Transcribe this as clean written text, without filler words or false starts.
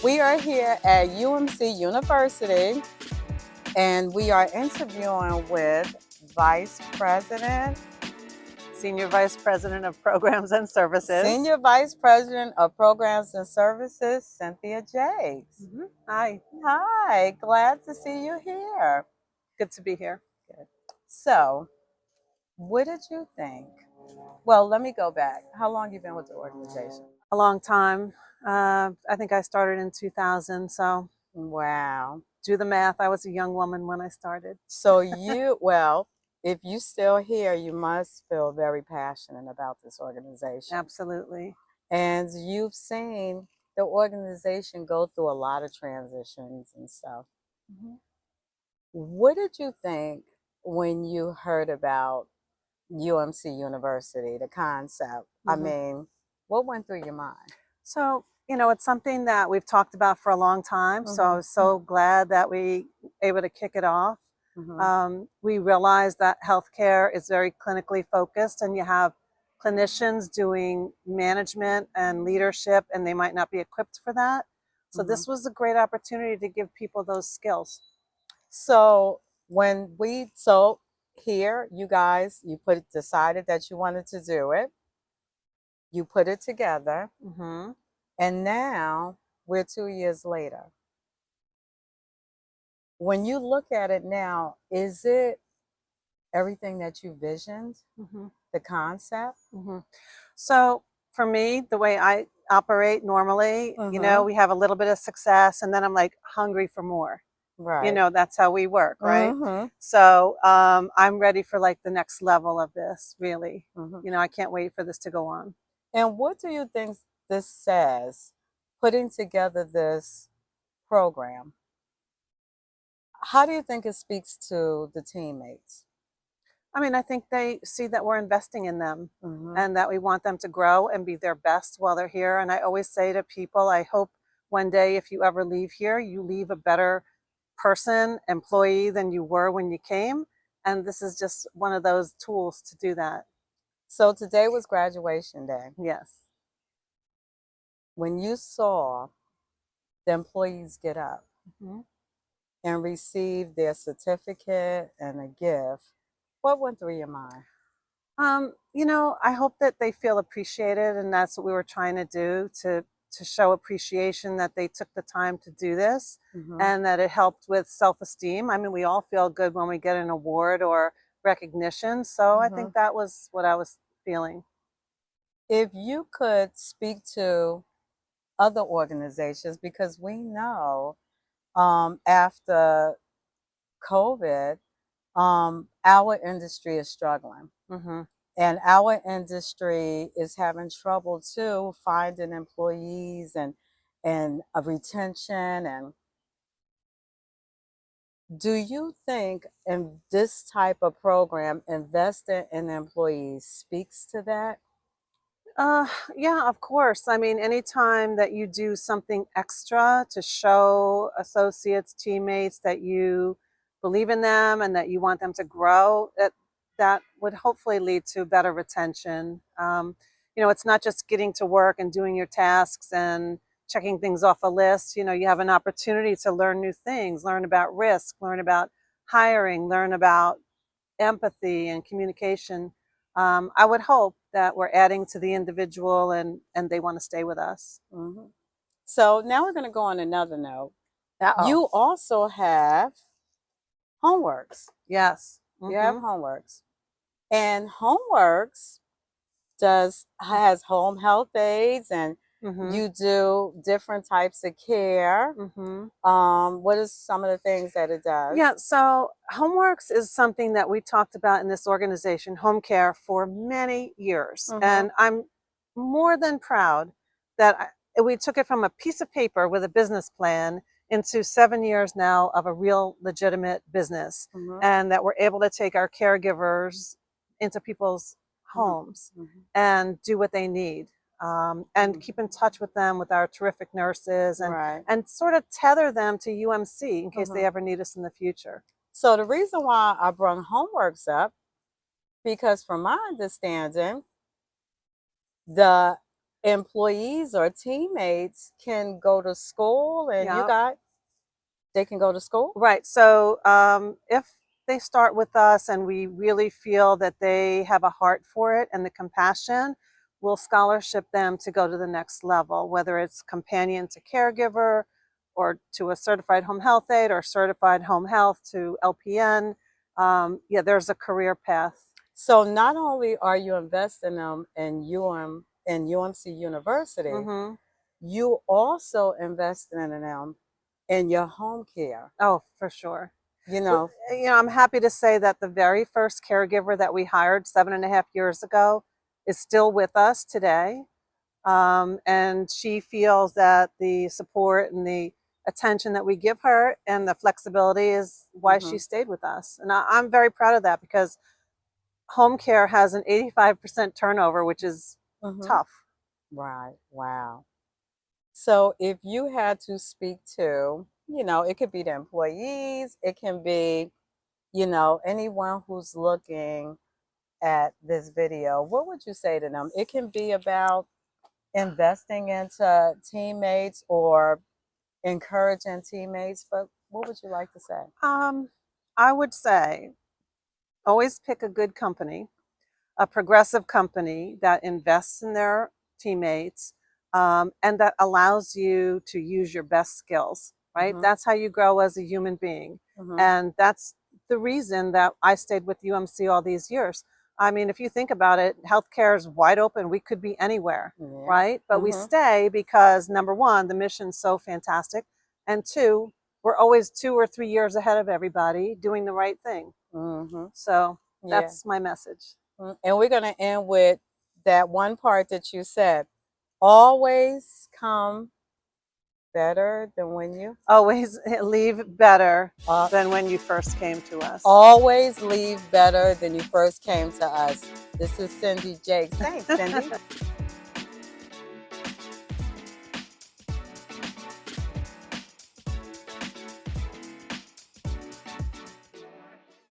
We are here at UMC University and we are interviewing with Vice President, Senior Vice President of Programs and Services. Senior Vice President of Programs and Services, Cynthia Jacques. Hi. Hi, glad to see you here. Good to be here. Good. So, what did you think? Well, let me go back. How long have you been with the organization? A long time. I think I started in 2000, so Wow. do the math. I was a young woman when I started. So well, if you still here, you must feel very passionate about this organization. Absolutely. And you've seen the organization go through a lot of transitions and stuff. What did you think when you heard about UMC University, the concept? I mean, what went through your mind? So, it's something that we've talked about for a long time. So I was so glad that we were able to kick it off. We realized that healthcare is very clinically focused, and you have clinicians doing management and leadership, and they might not be equipped for that. So this was a great opportunity to give people those skills. So here, you guys, decided that you wanted to do it. You put it together, and now we're 2 years later. When you look at it now, is it everything that you visioned, the concept? So for me, the way I operate normally, we have a little bit of success, and then I'm like hungry for more. Right. That's how we work, right? So I'm ready for like the next level of this, really. I can't wait for this to go on. And what do you think this says, putting together this program? How do you think it speaks to the teammates? I mean, I think they see that we're investing in them and that we want them to grow and be their best while they're here. And I always say to people, I hope one day if you ever leave here, you leave a better person, employee than you were when you came. And this is just one of those tools to do that. So today was graduation day. Yes. When you saw the employees get up and receive their certificate and a gift, what went through your mind? I hope that they feel appreciated, and that's what we were trying to do, to show appreciation that they took the time to do this and that it helped with self-esteem. I mean, we all feel good when we get an award or recognition. So I think that was what I was feeling. If you could speak to other organizations, because we know after COVID, our industry is struggling. And our industry is having trouble too, finding employees and retention. And do you think in this type of program, investing in employees speaks to that? Yeah, of course. I mean, anytime that you do something extra to show associates, teammates that you believe in them and that you want them to grow, that would hopefully lead to better retention. It's not just getting to work and doing your tasks and checking things off a list. You have an opportunity to learn new things, learn about risk, learn about hiring, learn about empathy and communication. I would hope that we're adding to the individual and they want to stay with us. So now we're going to go on another note. Uh-oh. You also have homeworks. Yes. You have homeworks. And homeworks has home health aides, and you do different types of care. What is some of the things that it does? Yeah, so homeworks is something that we talked about in this organization, home care, for many years. And I'm more than proud that we took it from a piece of paper with a business plan into 7 years now of a real legitimate business, and that we're able to take our caregivers into people's homes and do what they need. And keep in touch with them with our terrific nurses and sort of tether them to UMC in case they ever need us in the future. So the reason why I brought homeworks up, because from my understanding, the employees or teammates can go to school, and they can go to school? Right. So if they start with us and we really feel that they have a heart for it and the compassion, we'll scholarship them to go to the next level, whether it's companion to caregiver or to a certified home health aide or certified home health to LPN. Yeah, there's a career path. So not only are you investing them in UMC University, you also investing in them in your home care. Oh, for sure. I'm happy to say that the very first caregiver that we hired 7.5 years ago is still with us today. And she feels that the support and the attention that we give her and the flexibility is why she stayed with us. And I'm very proud of that, because home care has an 85% turnover, which is tough. Right. Wow. So if you had to speak to, it could be the employees, it can be, anyone who's looking at this video, what would you say to them? It can be about investing into teammates or encouraging teammates, but what would you like to say? I would say always pick a good company, a progressive company that invests in their teammates, and that allows you to use your best skills, right? That's how you grow as a human being. And that's the reason that I stayed with UMC all these years. I mean, if you think about it, healthcare is wide open. We could be anywhere, right? But we stay because, number one, the mission's so fantastic. And two, we're always 2 or 3 years ahead of everybody doing the right thing. So that's my message. And we're going to end with that one part that you said. Always come better than when you? Always leave better than when you first came to us. Always leave better than you first came to us. This is Cindy Jacques. Thanks, Cindy.